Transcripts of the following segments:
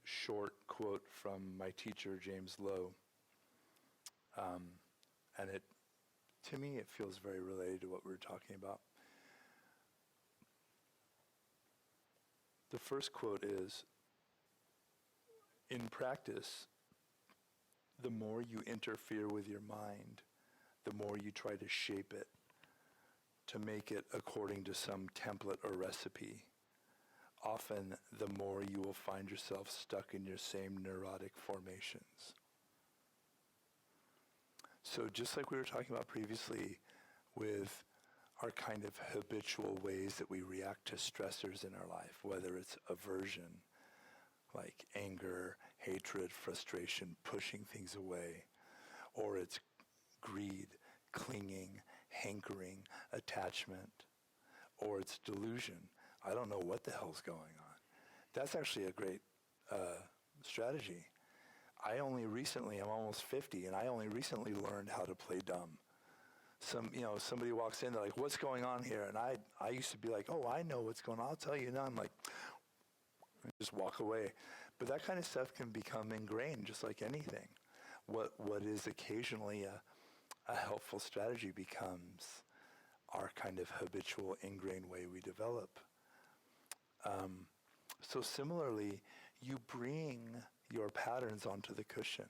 short quote from my teacher, James Lowe. And to me, it feels very related to what we were talking about. The first quote is, in practice, the more you interfere with your mind, the more you try to shape it, to make it according to some template or recipe. Often, the more you will find yourself stuck in your same neurotic formations. So just like we were talking about previously with our kind of habitual ways that we react to stressors in our life, whether it's aversion, like anger, hatred, frustration, pushing things away, or it's greed, clinging, hankering, attachment, or it's delusion. I don't know what the hell's going on. That's actually a great strategy. I'm almost 50, and I only recently learned how to play dumb. Somebody walks in, they're like, what's going on here? And I used to be like, oh, I know what's going on. I'll tell you now. I'm like, just walk away. But that kind of stuff can become ingrained, just like anything. What is occasionally a helpful strategy becomes our kind of habitual, ingrained way we develop. So similarly, you bring your patterns onto the cushion.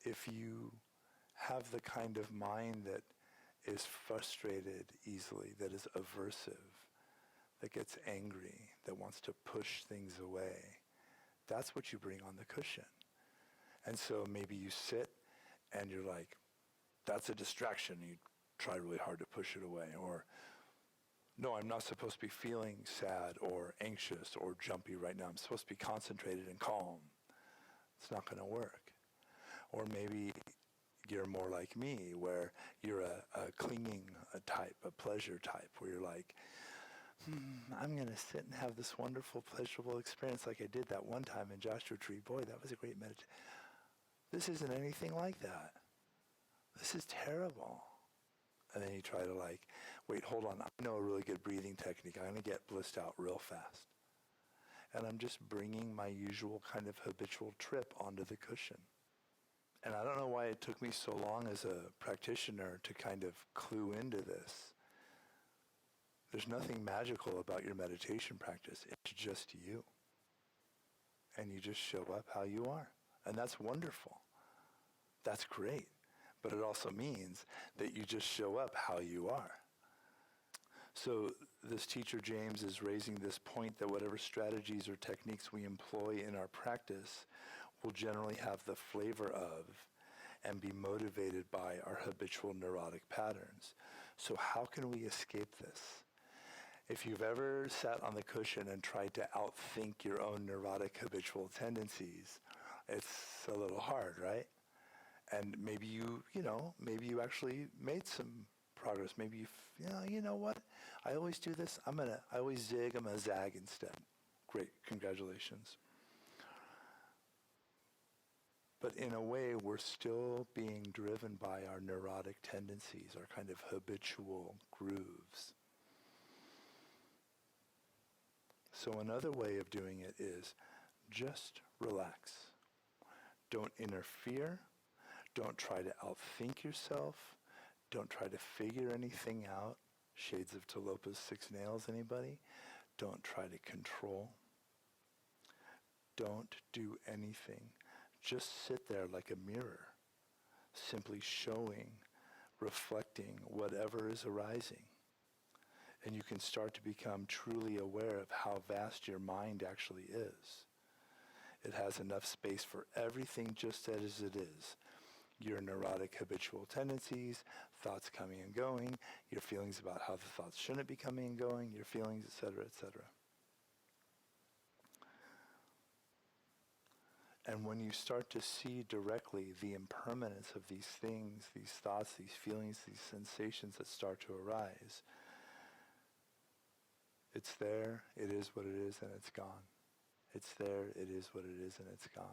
If you have the kind of mind that is frustrated easily, that is aversive, that gets angry, that wants to push things away, that's what you bring on the cushion. And so maybe you sit and you're like, that's a distraction. You try really hard to push it away. Or, no, I'm not supposed to be feeling sad or anxious or jumpy right now. I'm supposed to be concentrated and calm. It's not going to work. Or maybe you're more like me, where you're a clinging type, a pleasure type, where you're like, I'm going to sit and have this wonderful, pleasurable experience like I did that one time in Joshua Tree. Boy, that was a great meditation. This isn't anything like that. This is terrible. And then you try to wait, hold on. I know a really good breathing technique. I'm going to get blissed out real fast. And I'm just bringing my usual kind of habitual trip onto the cushion. And I don't know why it took me so long as a practitioner to kind of clue into this. There's nothing magical about your meditation practice. It's just you. And you just show up how you are. And that's wonderful. That's great. But it also means that you just show up how you are. So this teacher, James, is raising this point that whatever strategies or techniques we employ in our practice will generally have the flavor of and be motivated by our habitual neurotic patterns. So how can we escape this? If you've ever sat on the cushion and tried to outthink your own neurotic habitual tendencies, it's a little hard, right? And maybe you actually made some progress. Maybe you know what? I always do this. I always zig, I'm gonna zag instead. Great, congratulations. But in a way, we're still being driven by our neurotic tendencies, our kind of habitual grooves. So another way of doing it is just relax. Don't interfere. Don't try to outthink yourself. Don't try to figure anything out. Shades of Talopa's 6 nails, anybody? Don't try to control. Don't do anything. Just sit there like a mirror, simply showing, reflecting whatever is arising. And you can start to become truly aware of how vast your mind actually is. It has enough space for everything just as it is. Your neurotic habitual tendencies, thoughts coming and going, your feelings about how the thoughts shouldn't be coming and going, your feelings, etc., etc. And when you start to see directly the impermanence of these things, these thoughts, these feelings, these sensations that start to arise, it's there, it is what it is, and it's gone. It's there, it is what it is, and it's gone.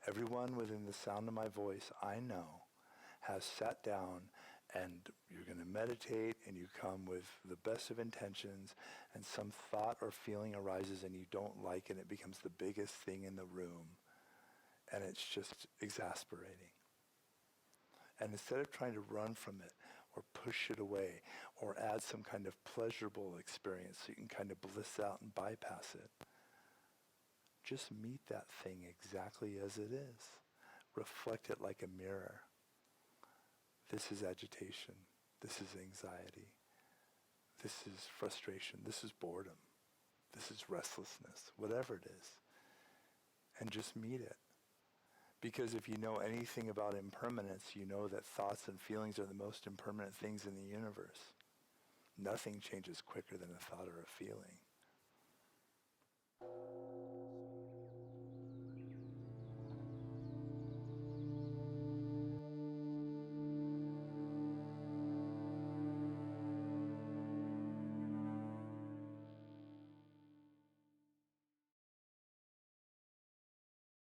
Everyone within the sound of my voice, I know, has sat down And you're going to meditate, and you come with the best of intentions, and some thought or feeling arises and you don't like it, and it becomes the biggest thing in the room, and it's just exasperating. And instead of trying to run from it or push it away or add some kind of pleasurable experience so you can kind of bliss out and bypass it, just meet that thing exactly as it is. Reflect it like a mirror. This is agitation. This is anxiety. This is frustration. This is boredom. This is restlessness. Whatever it is. And just meet it. Because if you know anything about impermanence, you know that thoughts and feelings are the most impermanent things in the universe. Nothing changes quicker than a thought or a feeling.